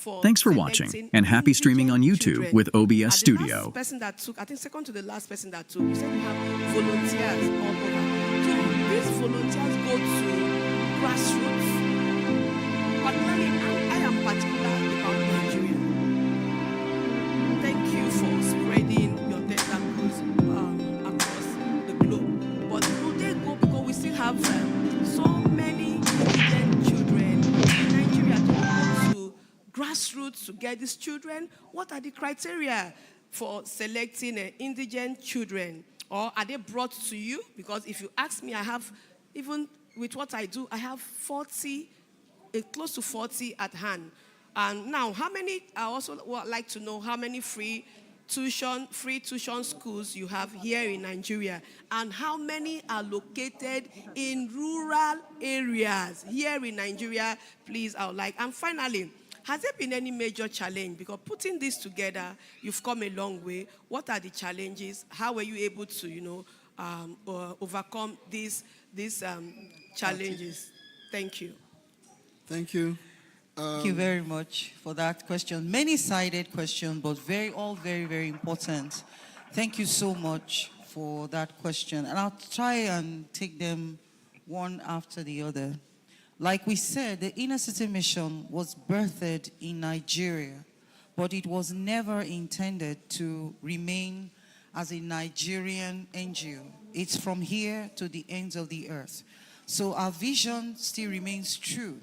for Thanks for watching, and happy streaming on YouTube with OBS Studio. Last person that took, I think second to the last person that took, you said you have volunteers all over. So these volunteers go to grassroots. Particularly, I am particular about Nigeria. Thank you for spreading your testimonies across the globe. But do they go, because we still have so many indigent children in Nigeria to go to grassroots to get these children? What are the criteria for selecting indigent children? Or are they brought to you? Because if you ask me, I have, even with what I do, I have 40, close to 40 at hand. And now, how many, I also would like to know how many free tuition schools you have here in Nigeria, and how many are located in rural areas here in Nigeria, please, I would like. And finally, has there been any major challenge? Because putting this together, you've come a long way. What are the challenges? How were you able to, overcome these challenges? Thank you. Thank you. Thank you very much for that question. Many-sided question, but all very, very important. Thank you so much for that question. And I'll try and take them one after the other. Like we said, the Inner City Mission was birthed in Nigeria, but it was never intended to remain as a Nigerian NGO. It's from here to the ends of the earth. So our vision still remains true.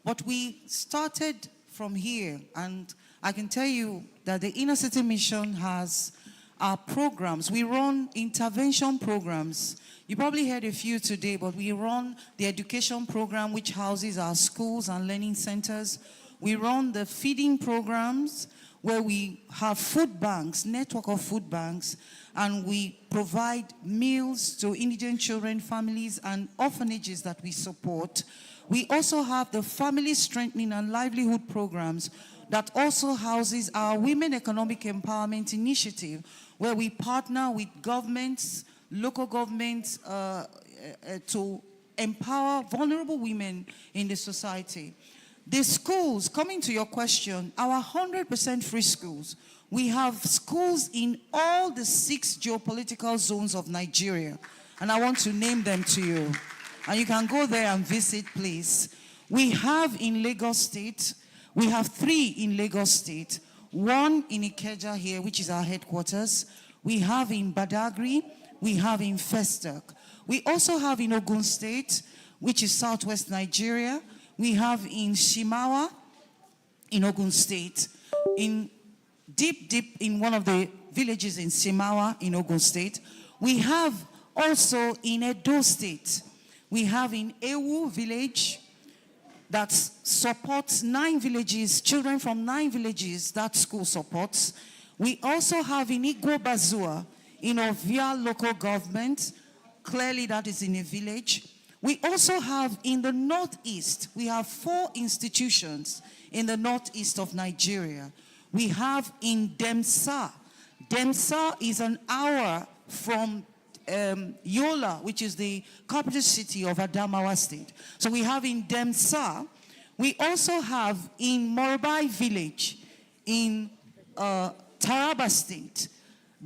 But we started from here, and I can tell you that the Inner City Mission has our programs. We run intervention programs. You probably heard a few today, but we run the education program, which houses our schools and learning centers. We run the feeding programs, where we have food banks, network of food banks, and we provide meals to indigent children, families, and orphanages that we support. We also have the family strengthening and livelihood programs that also houses our Women Economic Empowerment Initiative, where we partner with governments, local governments, to empower vulnerable women in the society. The schools, coming to your question, our 100% free schools, we have schools in all the 6 geopolitical zones of Nigeria, and I want to name them to you. And you can go there and visit, please. We have in Lagos State, we have 3 in Lagos State, 1 in Ikeja here, which is our headquarters. We have in Badagry, we have in Festac. We also have in Ogun State, which is southwest Nigeria. We have in Shimawa, in Ogun State. In deep in one of the villages in Shimawa, in Ogun State. We have also in Edo State. We have in Ewu village that supports 9 villages, children from 9 villages that school supports. We also have in Igbo-Bazua, in Ovia local government, clearly that is in a village. We also have in the northeast, we have 4 institutions in the northeast of Nigeria. We have in Demsa. Demsa is an hour from Yola, which is the capital city of Adamawa State. So we have in Demsa. We also have in Morobai village in Taraba State.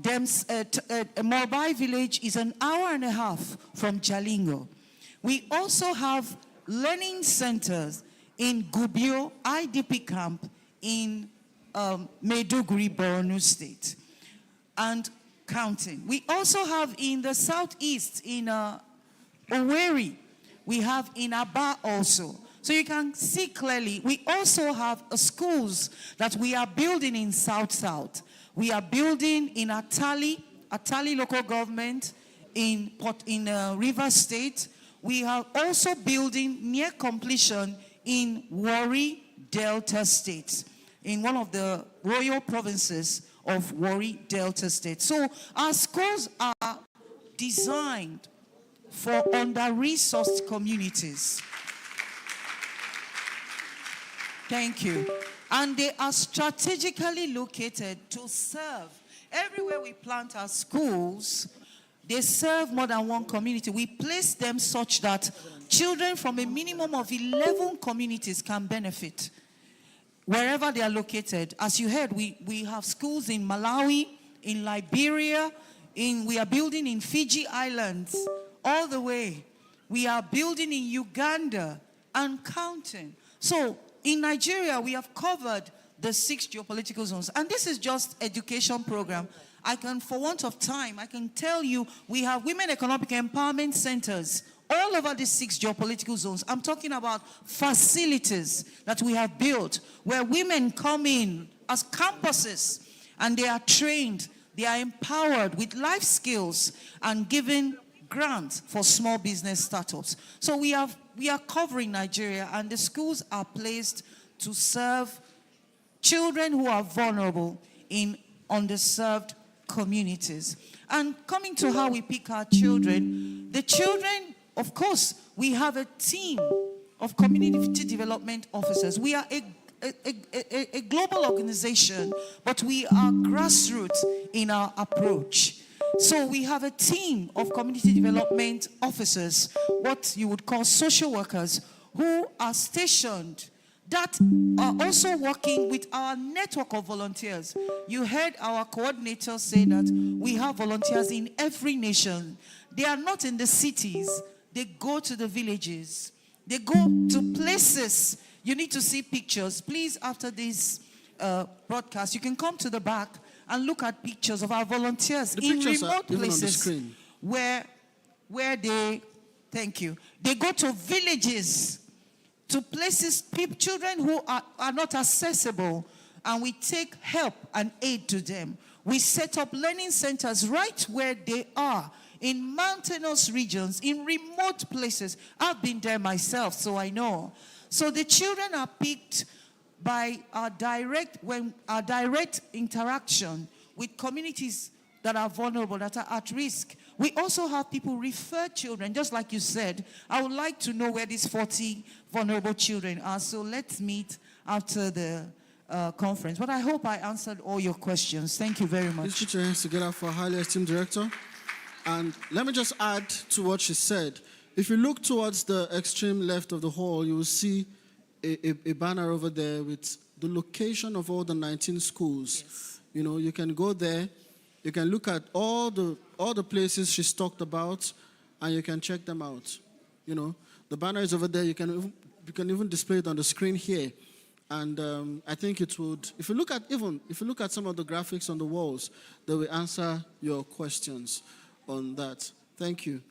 Morobai village is an hour and a half from Jalingo. We also have learning centers in Gubio IDP camp in Maiduguri, Borno State, and counting. We also have in the southeast, in Owerri, we have in Aba also. So you can see clearly, we also have schools that we are building in South-South. We are building in Atali local government, in Rivers State. We are also building near completion in Warri, Delta State, in one of the royal provinces of Warri, Delta State. So our schools are designed for under-resourced communities. Thank you. And they are strategically located to serve. Everywhere we plant our schools, they serve more than one community. We place them such that children from a minimum of 11 communities can benefit. wherever they are located. As you heard, we have schools in Malawi, in Liberia, we are building in Fiji Islands, all the way. We are building in Uganda and counting. So in Nigeria, we have covered the 6 geopolitical zones. And this is just education program. For want of time, I can tell you we have women economic empowerment centers all over the 6 geopolitical zones. I'm talking about facilities that we have built where women come in as campuses and they are trained, they are empowered with life skills and given grants for small business startups. So we are covering Nigeria, and the schools are placed to serve children who are vulnerable in underserved communities. And coming to how we pick our children, the children, of course, we have a team of community development officers. We are a global organization, but we are grassroots in our approach. So we have a team of community development officers, what you would call social workers, who are stationed that are also working with our network of volunteers. You heard our coordinator say that we have volunteers in every nation. They are not in the cities. They go to the villages. They go to places. You need to see pictures. Please, after this broadcast, you can come to the back and look at pictures of our volunteers in remote places where they, thank you, they go to villages, to places, children who are not accessible, and we take help and aid to them. We set up learning centers right where they are, in mountainous regions, in remote places. I've been there myself, so I know. So the children are picked by our direct interaction with communities that are vulnerable, that are at risk. We also have people refer children, just like you said. I would like to know where these 40 vulnerable children are, so let's meet after the conference. But I hope I answered all your questions. Thank you very much. Please put your hands together for our highly esteemed director. And let me just add to what she said. If you look towards the extreme left of the hall, you will see a banner over there with the location of all the 19 schools. Yes. You know, you can go there, you can look at all the places she's talked about, and you can check them out. You know, the banner is over there. You can even display it on the screen here. And I think it would, if you look at some of the graphics on the walls, they will answer your questions on that. Thank you.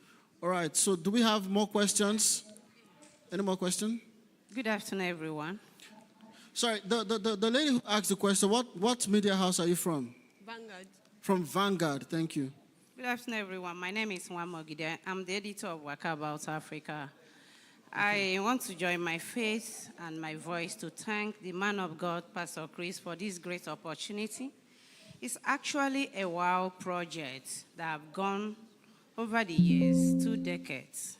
All right, so do we have more questions? Any more questions? Good afternoon, everyone. Sorry, the lady who asked the question, what media house are you from? Vanguard. From Vanguard, thank you. Good afternoon, everyone. My name is Nwa Mogide. I'm the editor of Waka About Africa. I want to join my faith and my voice to thank the man of God, Pastor Chris, for this great opportunity. It's actually a wow project that I've gone over the years, 2 decades.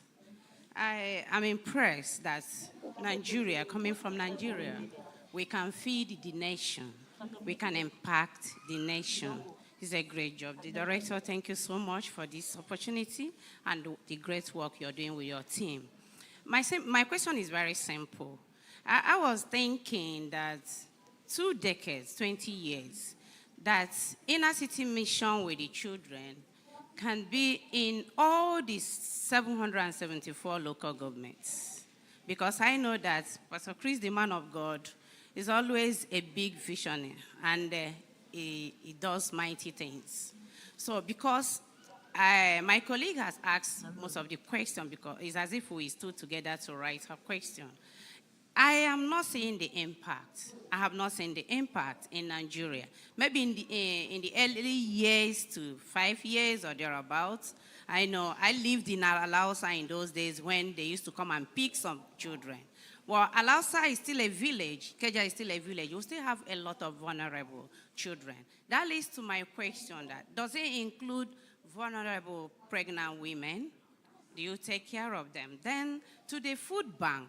I am impressed that Nigeria, coming from Nigeria, we can feed the nation. We can impact the nation. It's a great job. The director, thank you so much for this opportunity and the great work you're doing with your team. My question is very simple. I was thinking that 2 decades, 20 years, that inner city mission with the children can be in all these 774 local governments. Because I know that Pastor Chris, the man of God, is always a big visionary, and he does mighty things. So because my colleague has asked most of the questions, because it's as if we stood together to write her question. I am not seeing the impact. I have not seen the impact in Nigeria. Maybe in the early years to 5 years or thereabouts. I know I lived in Alausa in those days when they used to come and pick some children. Well, Alausa is still a village. Keja is still a village. You still have a lot of vulnerable children. That leads to my question: that does it include vulnerable pregnant women? Do you take care of them? Then to the food bank.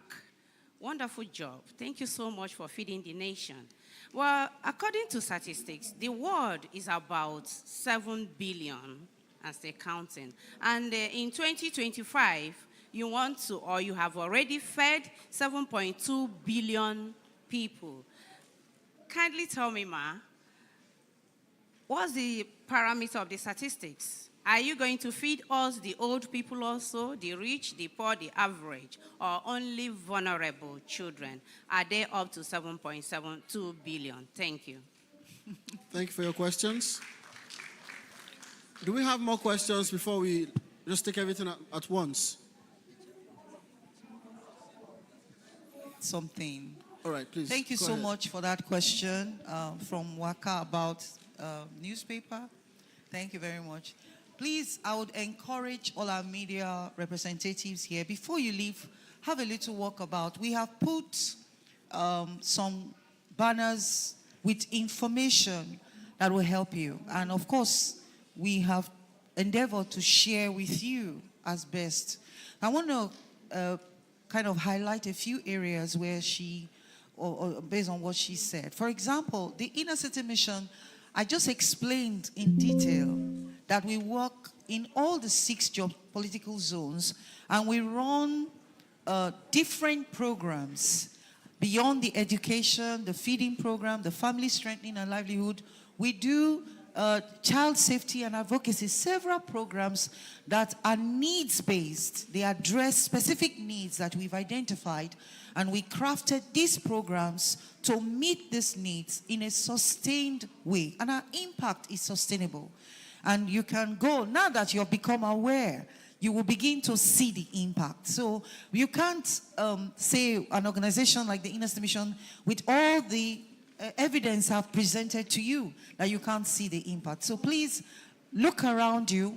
Wonderful job. Thank you so much for feeding the nation. Well, according to statistics, the world is about 7 billion and still counting. And in 2025, you want to, or you have already fed 7.2 billion people. kindly tell me, Ma, what's the parameter of the statistics? Are you going to feed us, the old people also, the rich, the poor, the average, or only vulnerable children? Are they up to 7.72 billion? Thank you. Thank you for your questions. Do we have more questions before we just take everything at once? Something. All right, please. Thank you go so ahead. much for that question from Waka about newspaper. Thank you very much. Please, I would encourage all our media representatives here, before you leave, have a little walkabout. We have put some banners with information that will help you. And of course, we have endeavored to share with you as best. I want to kind of highlight a few areas where or based on what she said. For example, the Inner City Mission, I just explained in detail that we work in all the 6 geopolitical zones, and we run different programs beyond the education, the feeding program, the family strengthening and livelihood. We do child safety and advocacy, several programs that are needs-based. They address specific needs that we've identified, and we crafted these programs to meet these needs in a sustained way. And our impact is sustainable. And you can go, now that you've become aware, you will begin to see the impact. So you can't say an organization like the Inner City Mission, with all the evidence I've presented to you, that you can't see the impact. So please look around you,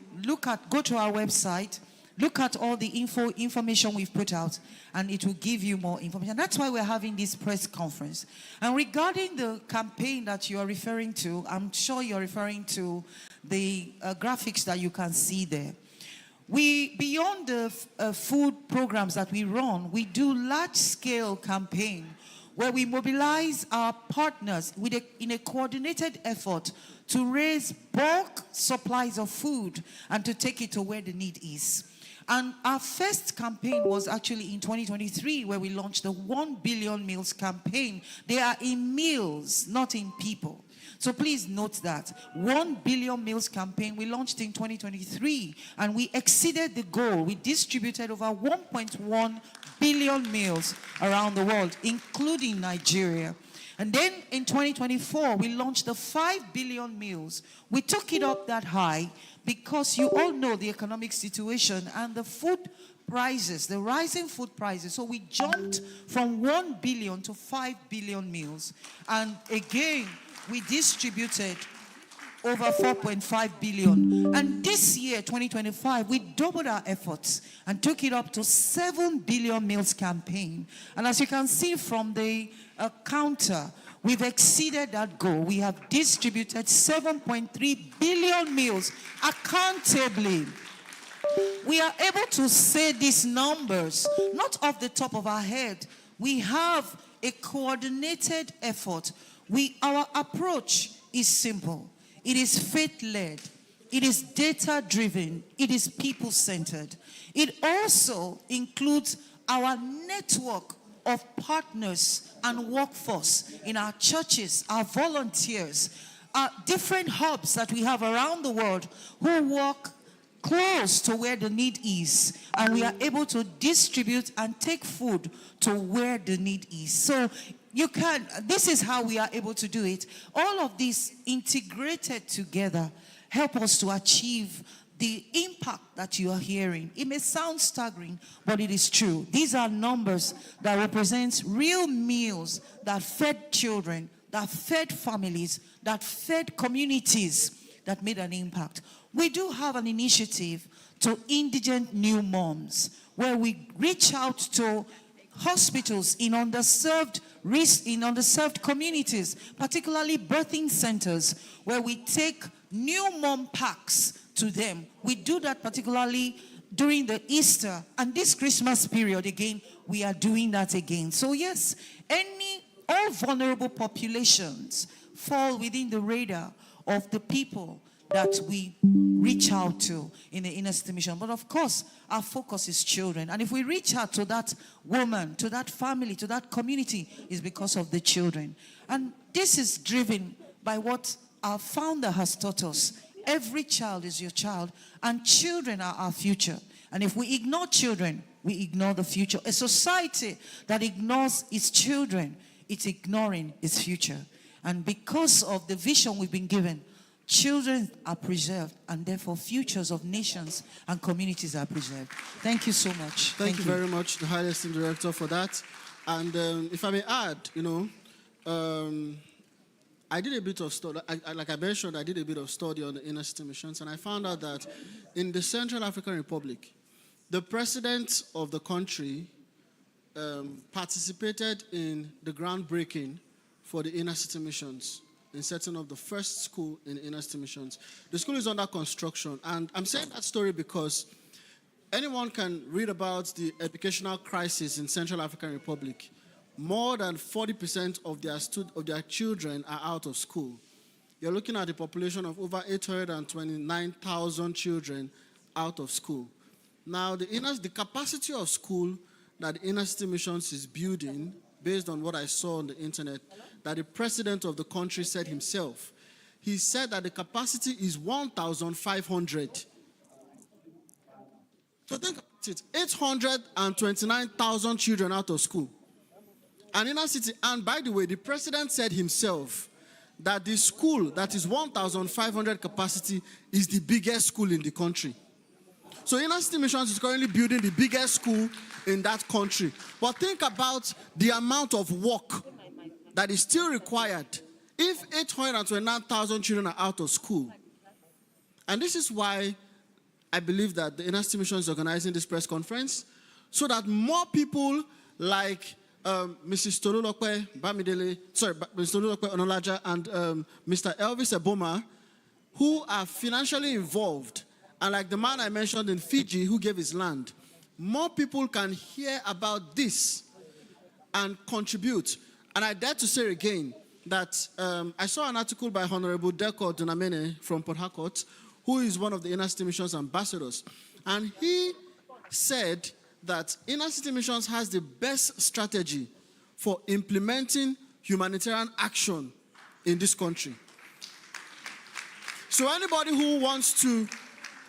go to our website, look at all the information we've put out, and it will give you more information. That's why we're having this press conference. And regarding the campaign that you are referring to, I'm sure you're referring to the graphics that you can see there. We, beyond the food programs that we run, we do large-scale campaign where we mobilize our partners in a coordinated effort to raise bulk supplies of food and to take it to where the need is. And our first campaign was actually in 2023, where we launched the 1 billion meals campaign. They are in meals, not in people. So please note that. 1 billion meals campaign we launched in 2023, and we exceeded the goal. We distributed over 1.1 billion meals around the world, including Nigeria. And then in 2024, we launched the 5 billion meals. We took it up that high because you all know the economic situation and the food prices, the rising food prices. So we jumped from 1 billion to 5 billion meals. And again, we distributed over 4.5 billion. And this year, 2025, we doubled our efforts and took it up to 7 billion meals campaign. And as you can see from the counter, we've exceeded that goal. We have distributed 7.3 billion meals accountably. We are able to say these numbers, not off the top of our head. We have a coordinated effort. Our approach is simple. It is faith-led. It is data-driven. It is people-centered. It also includes our network of partners and workforce in our churches, our volunteers, our different hubs that we have around the world who work close to where the need is, and we are able to distribute and take food to where the need is. So this is how we are able to do it. All of this integrated together help us to achieve the impact that you are hearing. It may sound staggering, but it is true. These are numbers that represent real meals that fed children, that fed families, that fed communities, that made an impact. We do have an initiative to indigent new moms, where we reach out to hospitals in underserved communities, particularly birthing centers, where we take new mom packs to them. We do that particularly during the Easter and this Christmas period. Again, we are doing that again. So yes, all vulnerable populations fall within the radar of the people that we reach out to in the Inner City Mission. But of course, our focus is children. And if we reach out to that woman, to that family, to that community, it's because of the children. And this is driven by what our founder has taught us. Every child is your child, and children are our future. And if we ignore children, we ignore the future. A society that ignores its children, it's ignoring its future. And because of the vision we've been given, children are preserved, and therefore futures of nations and communities are preserved. Thank you so much. Thank you very much, the High Esteemed Director, for that. And if I may add, I did a bit of study, like I mentioned, I did a bit of study on the Inner City Missions, and I found out that in the Central African Republic, the president of the country participated in the groundbreaking for the Inner City Missions, in setting up the first school in Inner City Missions. The school is under construction, and I'm saying that story because anyone can read about the educational crisis in Central African Republic. More than 40% of their children are out of school. You're looking at a population of over 829,000 children out of school. Now, the capacity of school that the Inner City Missions is building, based on what I saw on the internet, that the president of the country said himself, he said that the capacity is 1,500. So think about it, 829,000 children out of school. And Inner City, and by the way, the president said himself that the school that is 1,500 capacity is the biggest school in the country. So Inner City Missions is currently building the biggest school in that country. But think about the amount of work that is still required if 829,000 children are out of school. And this is why I believe that the Inner City Mission is organizing this press conference, so that more people like Mrs. Tolulokwe Bamidele, Mrs. Tolulokwe Onolaja and Mr. Elvis Eboma, who are financially involved, and like the man I mentioned in Fiji who gave his land, more people can hear about this and contribute. And I dare to say again that I saw an article by Honorable Deko Dunamene from Port Harcourt, who is one of the Inner City Missions ambassadors. And he said that Inner City Missions has the best strategy for implementing humanitarian action in this country. So anybody who wants to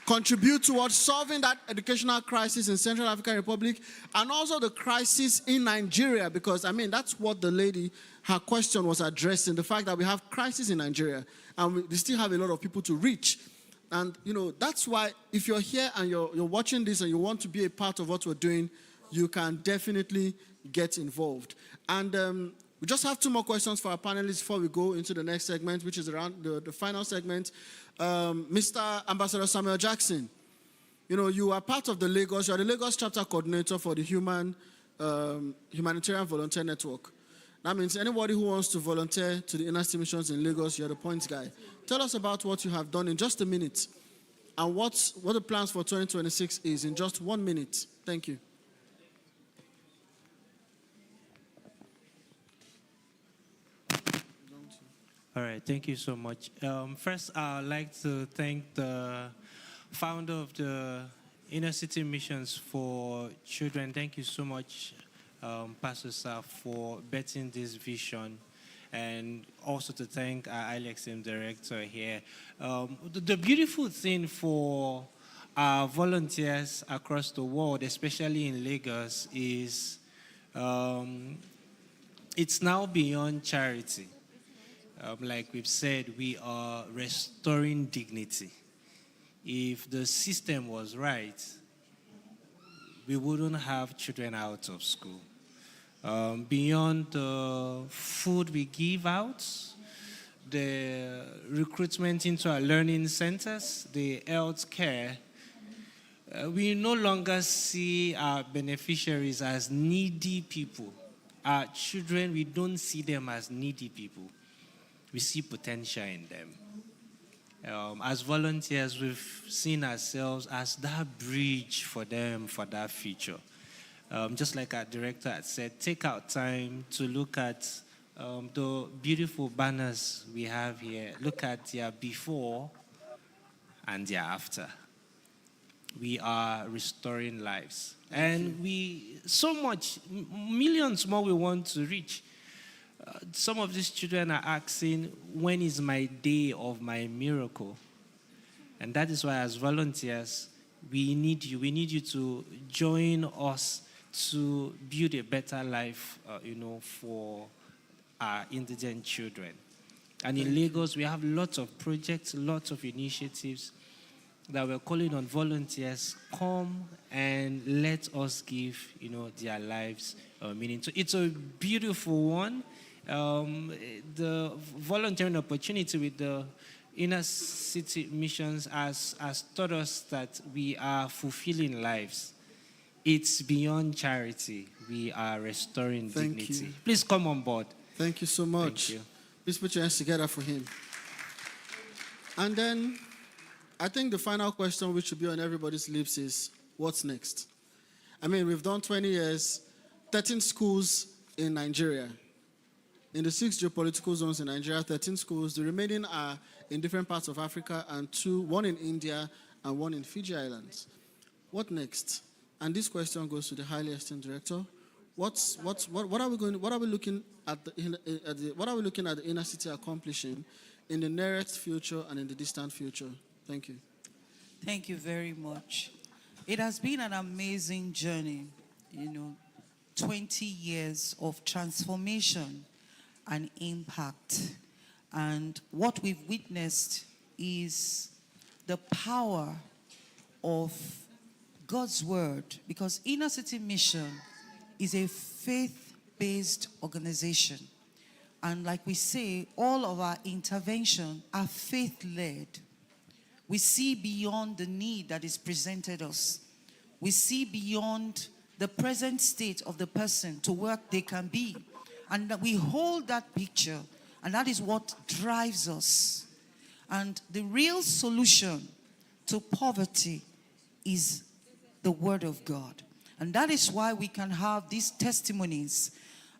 contribute towards solving that educational crisis in Central African Republic, and also the crisis in Nigeria, because, I mean, that's what the lady, her question was addressing, the fact that we have crisis in Nigeria, and we still have a lot of people to reach. And, that's why if you're here and you're watching this and you want to be a part of what we're doing, you can definitely get involved. And we just have 2 more questions for our panelists before we go into the next segment, which is around the final segment. Mr. Ambassador Samuel Jackson, you are part of the Lagos, you are the Lagos chapter coordinator for the Humanitarian Volunteer Network. That means anybody who wants to volunteer to the Inner City Missions in Lagos, you're the points guy. Tell us about what you have done in just a minute, and what the plans for 2026 is in just 1 minute. Thank you. All right, thank you so much. First, I'd like to thank the founder of the Inner City Missions for Children. Thank you so much, Pastor Sir, for betting this vision, and also to thank our ILEXM director here. The beautiful thing for our volunteers across the world, especially in Lagos, is it's now beyond charity. Like we've said, we are restoring dignity. If the system was right, we wouldn't have children out of school. Beyond the food we give out, the recruitment into our learning centers, the health care, we no longer see our beneficiaries as needy people. Our children, we don't see them as needy people. We see potential in them. As volunteers, we've seen ourselves as that bridge for them, for that future. Just like our director had said, take out time to look at the beautiful banners we have here. Look at their before and thereafter. We are restoring lives. And millions more we want to reach. Some of these children are asking, when is my day of my miracle? And that is why as volunteers, we need you. We need you to join us to build a better life, for our indigent children. And in Lagos, we have lots of projects, lots of initiatives that we're calling on volunteers, come and let us give, their lives meaning. So it's a beautiful one. The volunteering opportunity with the Inner City Missions has taught us that we are fulfilling lives. It's beyond charity. We are restoring dignity. Please come on board. Thank you so much. Thank you. Please put your hands together for him. And then, I think the final question which should be on everybody's lips is, what's next? I mean, we've done 20 years, 13 schools in Nigeria. In the 6 geopolitical zones in Nigeria, 13 schools. The remaining are in different parts of Africa, and 1 in India and 1 in Fiji Islands. What next? And this question goes to the highly esteemed director. What are we looking at the inner city accomplishing in the nearest future and in the distant future? Thank you. Thank you very much. It has been an amazing journey, 20 years of transformation and impact. And what we've witnessed is the power of God's word, because Inner City Mission is a faith-based organization. And like we say, all of our intervention are faith-led. We see beyond the need that is presented us. We see beyond the present state of the person to where they can be. And that we hold that picture, and that is what drives us. And the real solution to poverty is the Word of God. And that is why we can have these testimonies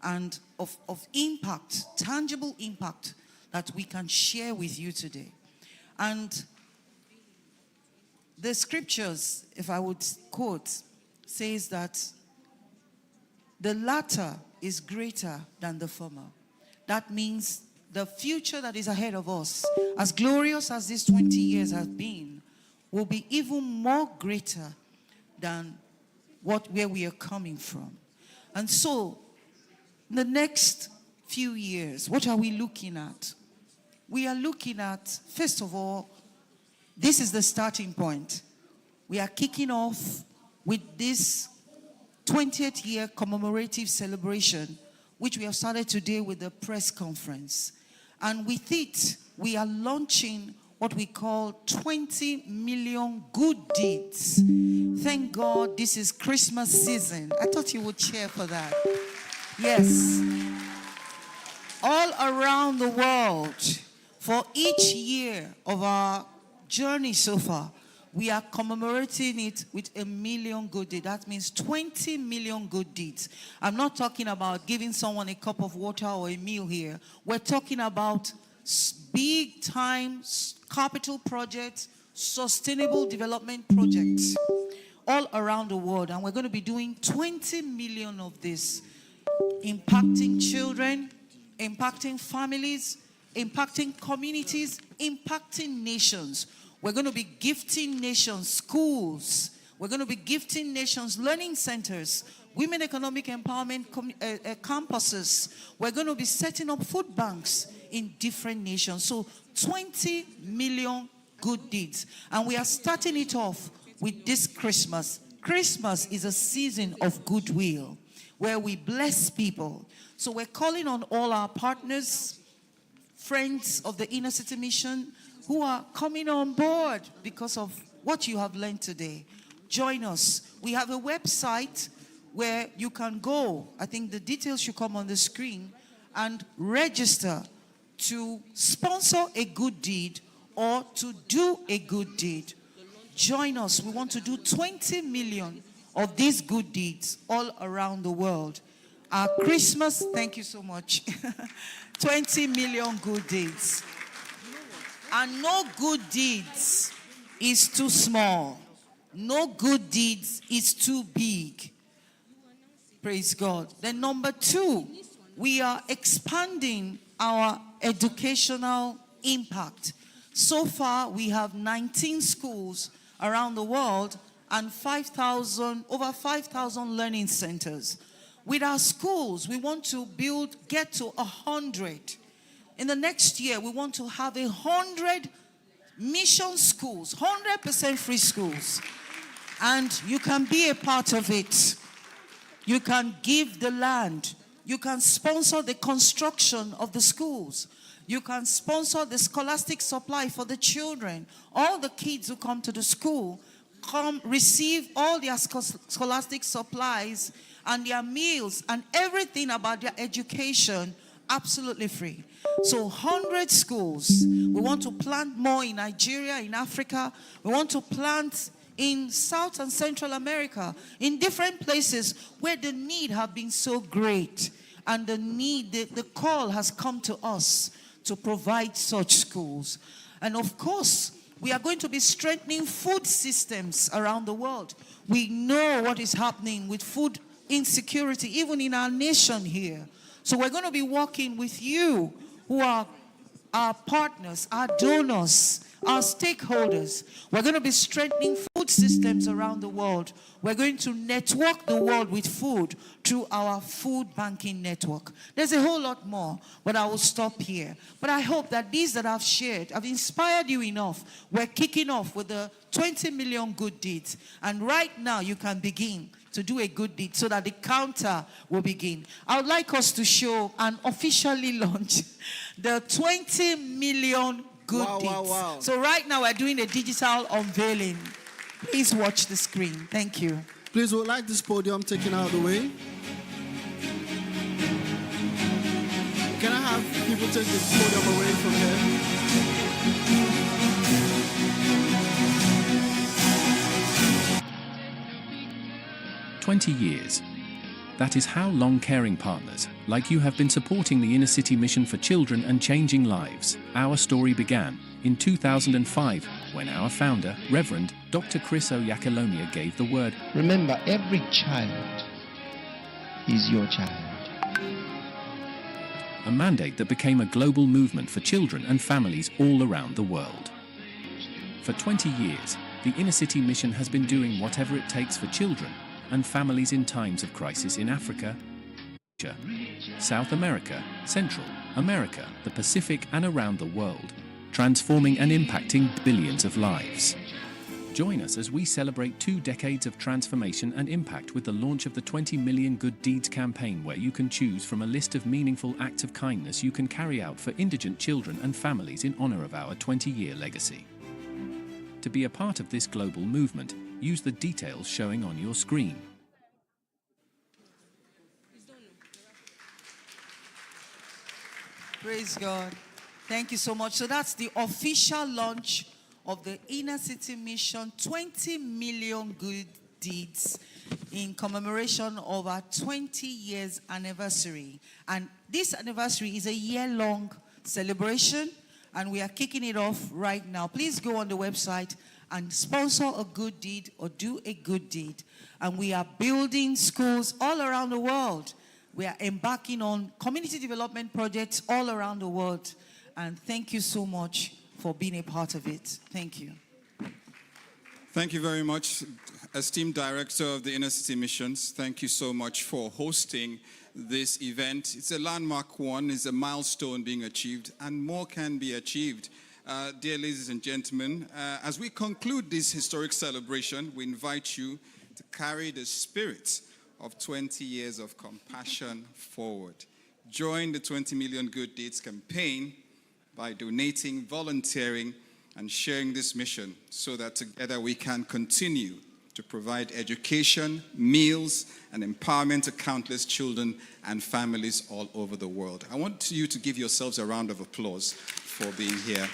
and of impact, tangible impact, that we can share with you today. And the scriptures, if I would quote, says that the latter is greater than the former. That means the future that is ahead of us, as glorious as these 20 years have been, will be even more greater than where we are coming from. And so, in the next few years, what are we looking at? We are looking at, first of all, this is the starting point. We are kicking off with this 20th year commemorative celebration, which we have started today with the press conference. And with it, we are launching what we call 20 million good deeds. Thank God this is Christmas season. I thought you would cheer for that. Yes. All around the world, for each year of our journey so far, we are commemorating it with 1 million good deeds. That means 20 million good deeds. I'm not talking about giving someone a cup of water or a meal here. We're talking about big time capital projects, sustainable development projects all around the world. And we're going to be doing 20 million of this, impacting children, impacting families, impacting communities, impacting nations. We're going to be gifting nations schools. We're going to be gifting nations learning centers, women economic empowerment campuses. We're going to be setting up food banks in different nations. So 20 million good deeds. And we are starting it off with this Christmas. Christmas is a season of goodwill where we bless people. So we're calling on all our partners, friends of the Inner City Mission, who are coming on board because of what you have learned today. Join us. We have a website where you can go. I think the details should come on the screen, and register to sponsor a good deed or to do a good deed. Join us. We want to do 20 million of these good deeds all around the world. Our Christmas, thank you so much, 20 million good deeds. And no good deeds is too small. No good deeds is too big. Praise God. Then number 2, we are expanding our educational impact. So far, we have 19 schools around the world and over 5,000 learning centers. With our schools, we want to get to 100. In the next year, we want to have 100 mission schools, 100% free schools. And you can be a part of it. You can give the land. You can sponsor the construction of the schools. You can sponsor the scholastic supply for the children. All the kids who come to the school receive all their scholastic supplies and their meals and everything about their education absolutely free. So 100 schools. We want to plant more in Nigeria, in Africa. We want to plant in South and Central America, in different places where the need have been so great. And the call has come to us to provide such schools. And of course, we are going to be strengthening food systems around the world. We know what is happening with food insecurity, even in our nation here. So we're going to be working with you, who are our partners, our donors, our stakeholders. We're going to be strengthening food systems around the world. We're going to network the world with food through our food banking network. There's a whole lot more, but I will stop here. But I hope that these that I've shared have inspired you enough. We're kicking off with the 20 million good deeds. And right now you can begin to do a good deed so that the counter will begin. I would like us to show and officially launch the 20 million good deeds. Wow. So right now we're doing a digital unveiling. Please watch the screen. Thank you. Please, we'd like this podium taken out of the way. Can I have people take this podium away from here? 20 years. That is how long caring partners, like you, have been supporting the Inner City Mission for children and changing lives. Our story began in 2005 when our founder, Reverend Dr. Chris Oyakhilome, gave the word. Remember, every child is your child. A mandate that became a global movement for children and families all around the world. For 20 years, the Inner City Mission has been doing whatever it takes for children and families in times of crisis in Africa, Asia, South America, Central America, the Pacific, and around the world, transforming and impacting billions of lives. Join us as we celebrate 2 decades of transformation and impact with the launch of the 20 Million Good Deeds campaign, where you can choose from a list of meaningful acts of kindness you can carry out for indigent children and families in honor of our 20-year legacy. To be a part of this global movement, use the details showing on your screen. Praise God. Thank you so much. So that's the official launch of the Inner City Mission 20 Million Good Deeds in commemoration of our 20 years anniversary. And this anniversary is a year-long celebration, and we are kicking it off right now. Please go on the website and sponsor a good deed or do a good deed. And we are building schools all around the world. We are embarking on community development projects all around the world. And thank you so much for being a part of it. Thank you. Thank you very much, esteemed Director of the Inner City Missions. Thank you so much for hosting this event. It's a landmark one, it's a milestone being achieved, and more can be achieved. Dear ladies and gentlemen, as we conclude this historic celebration, we invite you to carry the spirit of 20 years of compassion forward. Join the 20 Million Good Deeds campaign by donating, volunteering, and sharing this mission so that together we can continue to provide education, meals, and empowerment to countless children and families all over the world. I want you to give yourselves a round of applause for being here.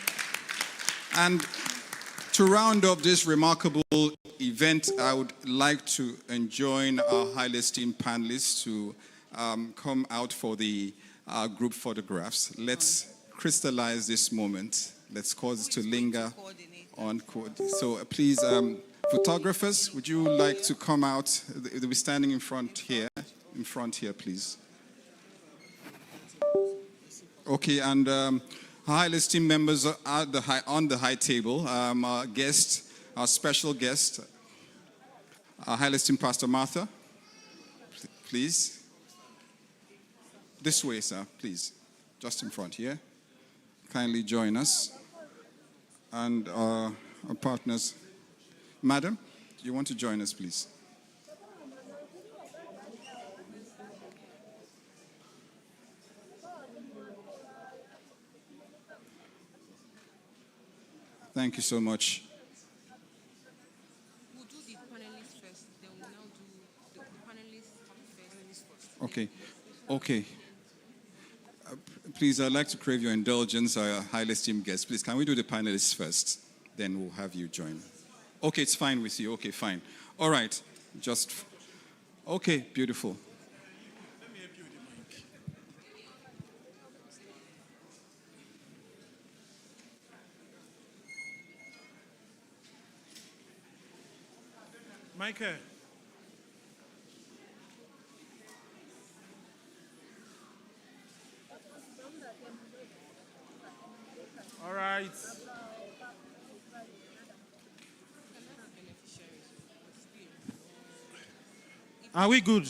And to round up this remarkable event, I would like to enjoin our highly esteemed panelists to come out for the group photographs. Let's crystallize this moment. Let's cause it to linger on code. So please, photographers, would you like to come out? They'll be standing in front here, please. Okay, and our highly esteemed members are on the high table. Our guest, our special guest, our highly esteemed Pastor Martha, please. This way, sir, please. Just in front here. Kindly join us. And our partners. Madam, do you want to join us, please? Thank you so much. We'll do the panelists first, then we'll now do the panelists first. Okay. Okay. Please, I'd like to crave your indulgence, our highly esteemed guests. Please, can we do the panelists first? Then we'll have you join. Okay, it's fine with you. Okay, fine. All right. Okay, beautiful. Let me help you with the mic. Michael. All right. Are we good?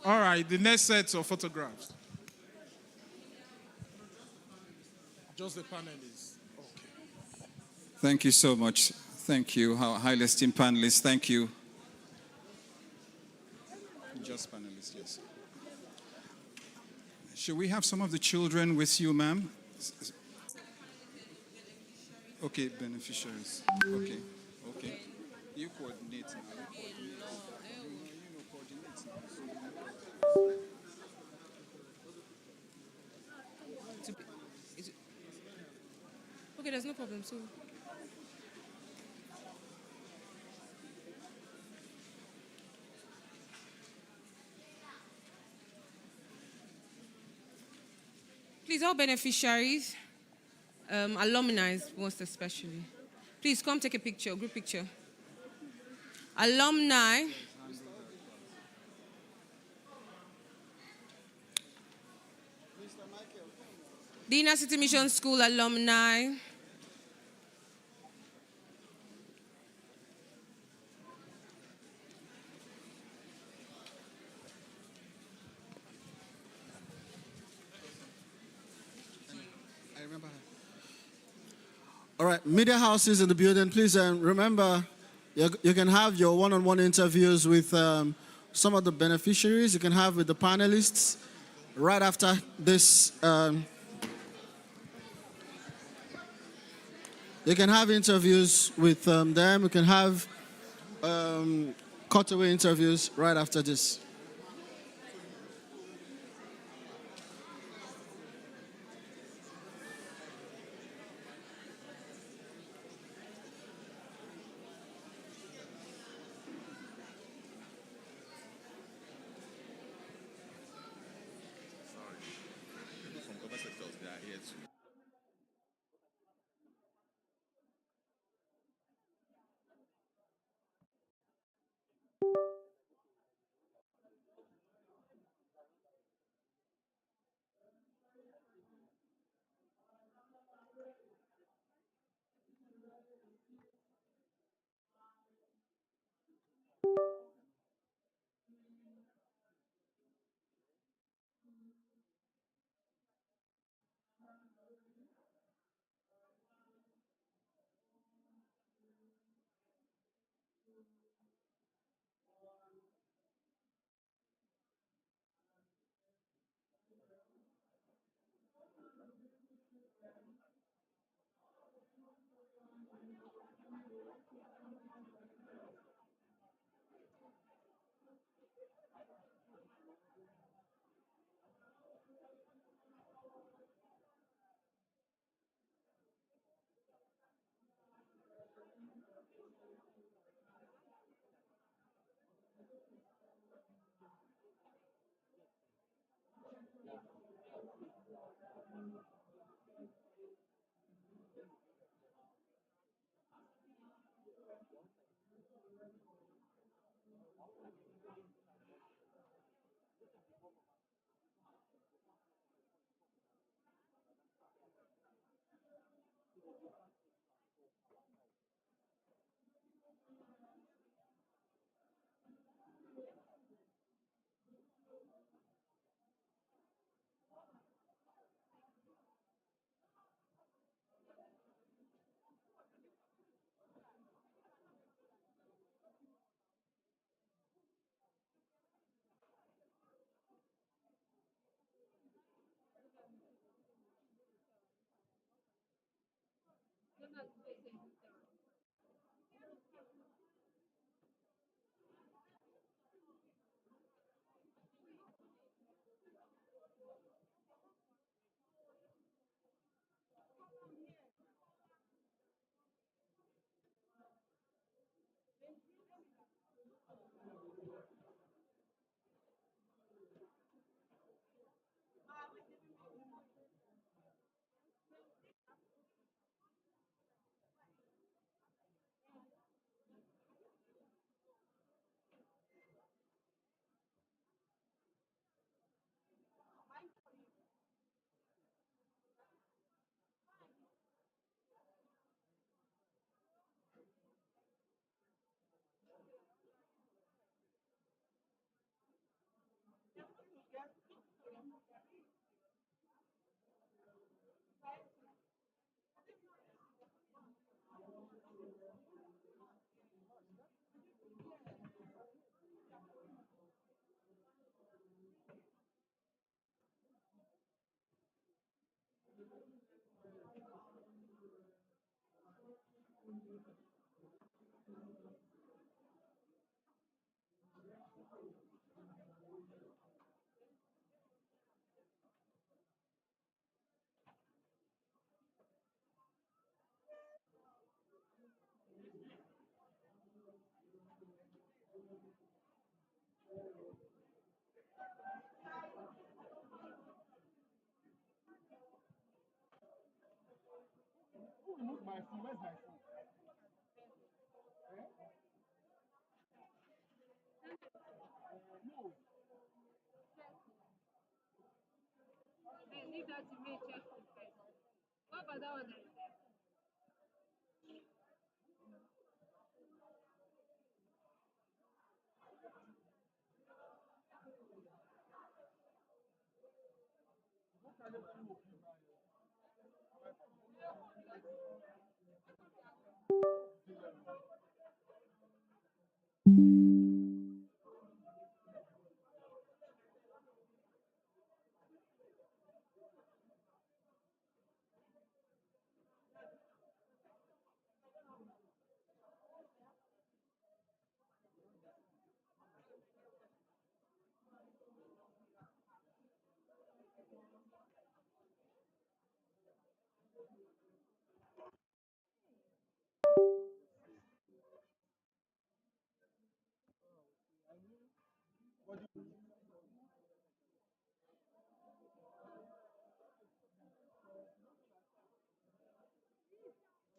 All right, the next set of photographs. Just the panelists. Okay. Thank you so much. Thank you, our highly esteemed panelists. Thank you. Just panelists, yes. Should we have some of the children with you, ma'am? Okay, beneficiaries. Okay, okay. You coordinate now. Okay, there's no problem. So, please, all beneficiaries, alumni most especially, please come take a picture, group picture. Alumni. The Inner City Mission School alumni. All right, media houses in the building, please remember, you can have your one-on-one interviews with some of the beneficiaries. You can have with the panelists right after this. You can have interviews with them. You can have cutaway interviews right after this.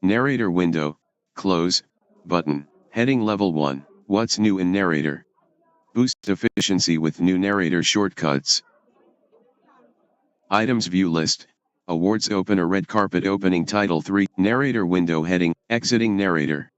Narrator window, close, button, heading level 1, what's new in narrator? Boost efficiency with new narrator shortcuts. Items view list, awards opener red carpet opening title 3, narrator window heading, exiting narrator.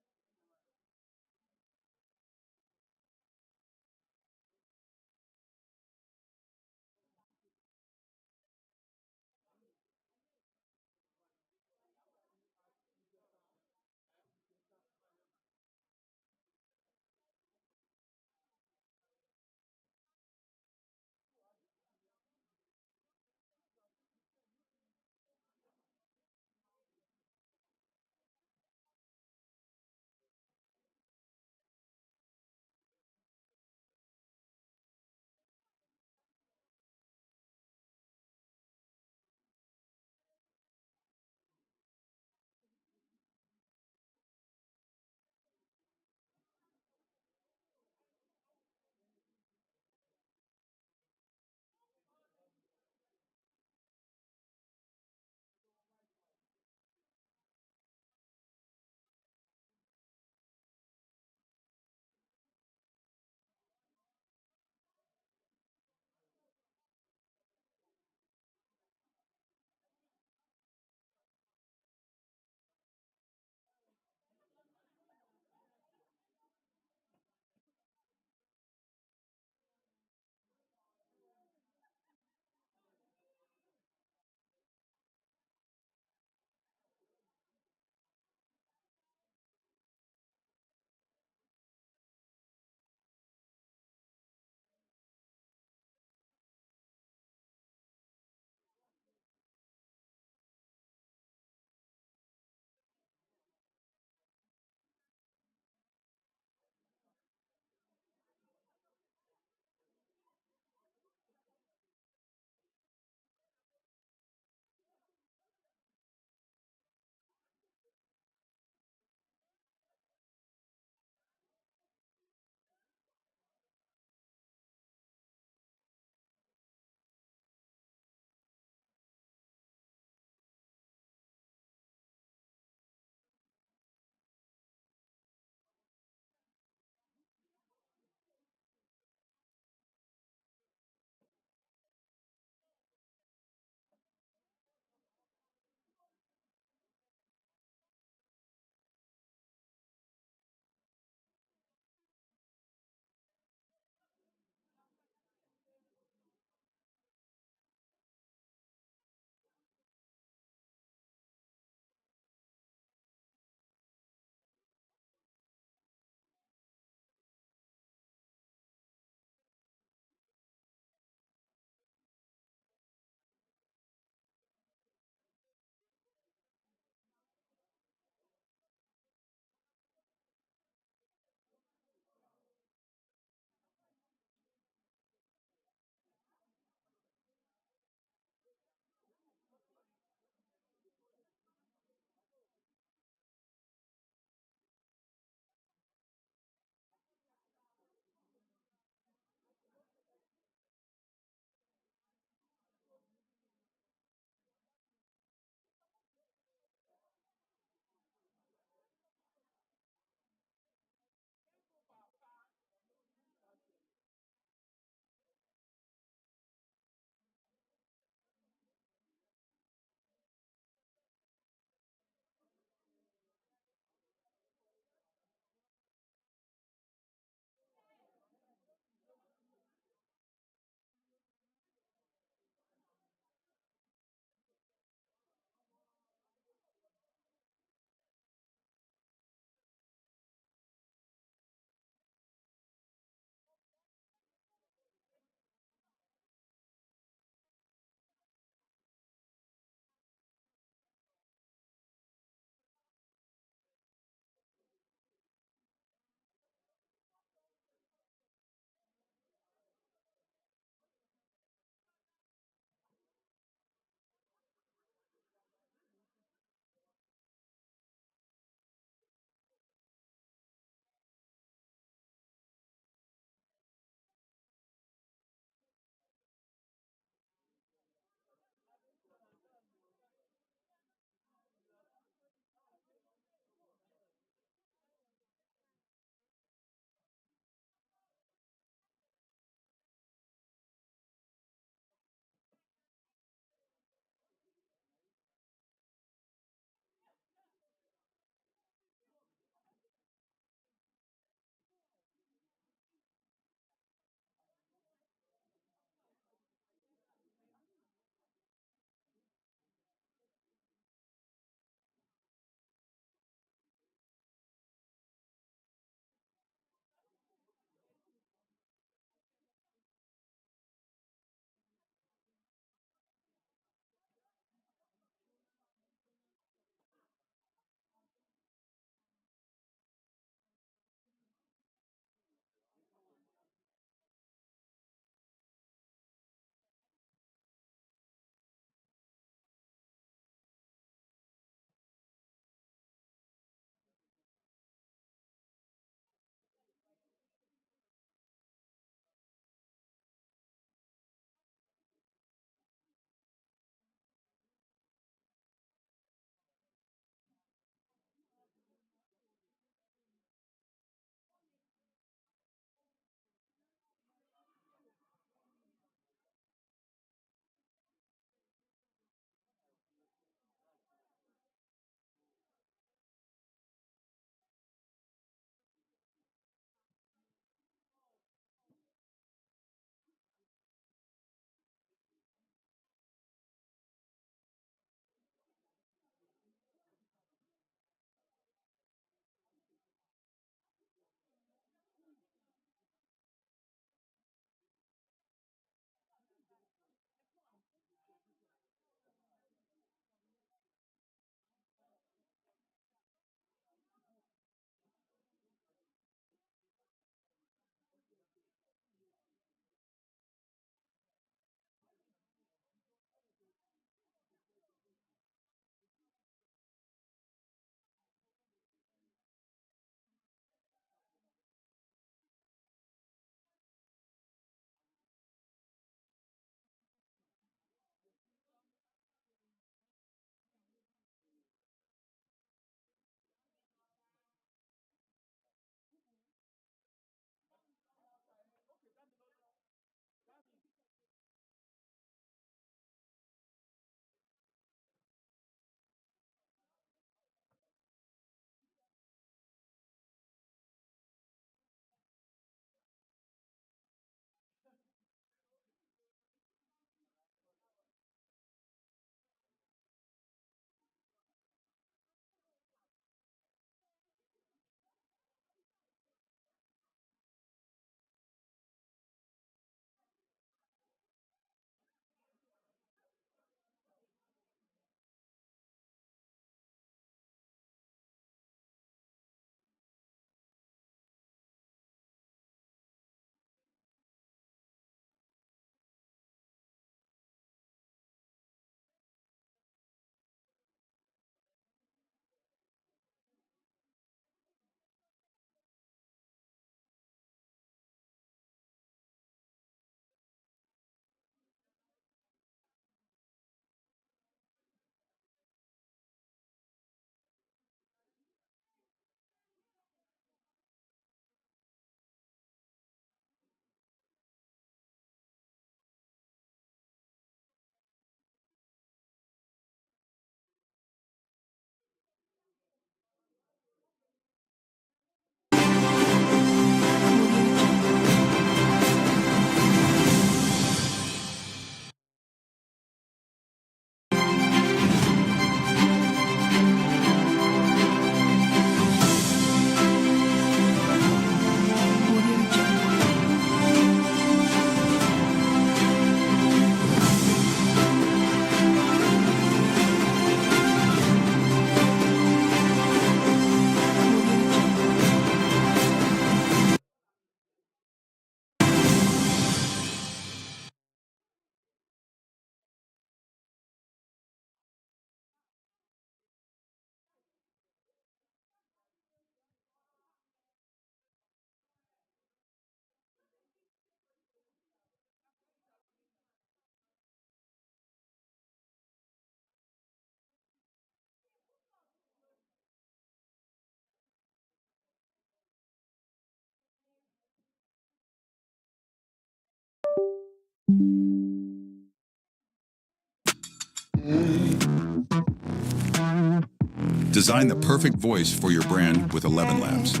Design the perfect voice for your brand with 11 Labs.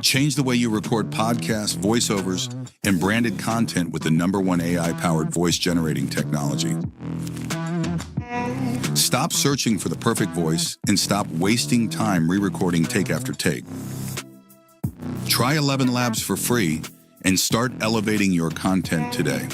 Change the way you record podcasts, voiceovers, and branded content with the #1 AI-powered voice generating technology. Stop searching for the perfect voice and stop wasting time re-recording take after take. Try 11 Labs for free and start elevating your content today.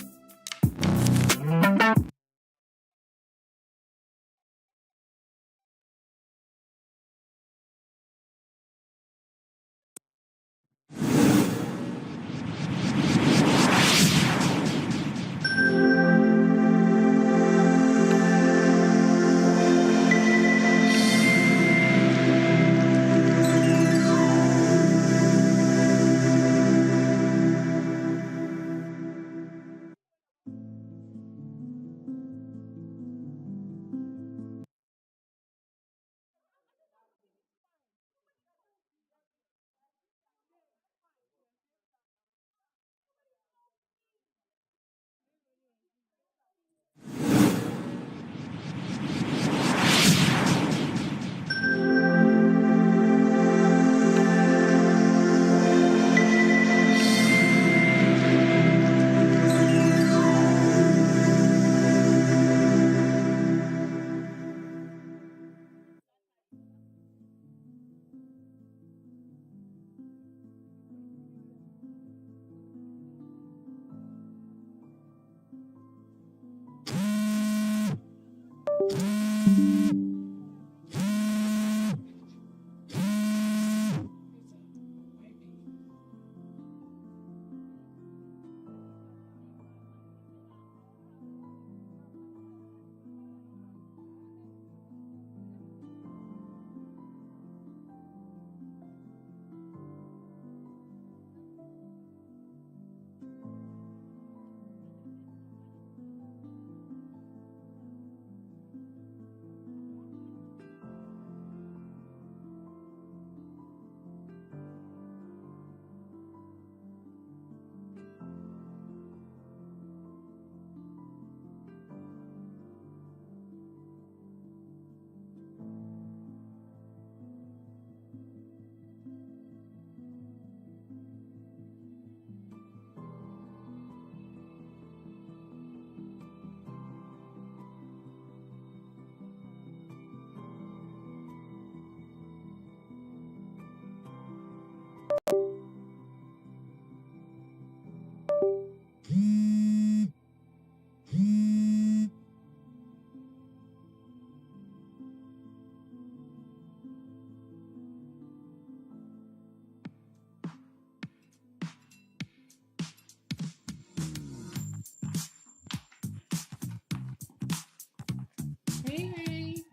Hey.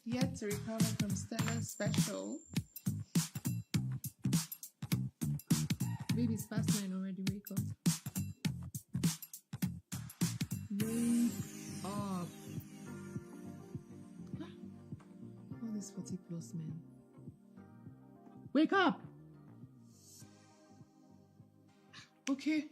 Yet to recover from Stella's special. Baby, it's past 9 already. Wake up. Wake up. All these 40 plus men. Wake up. Okay.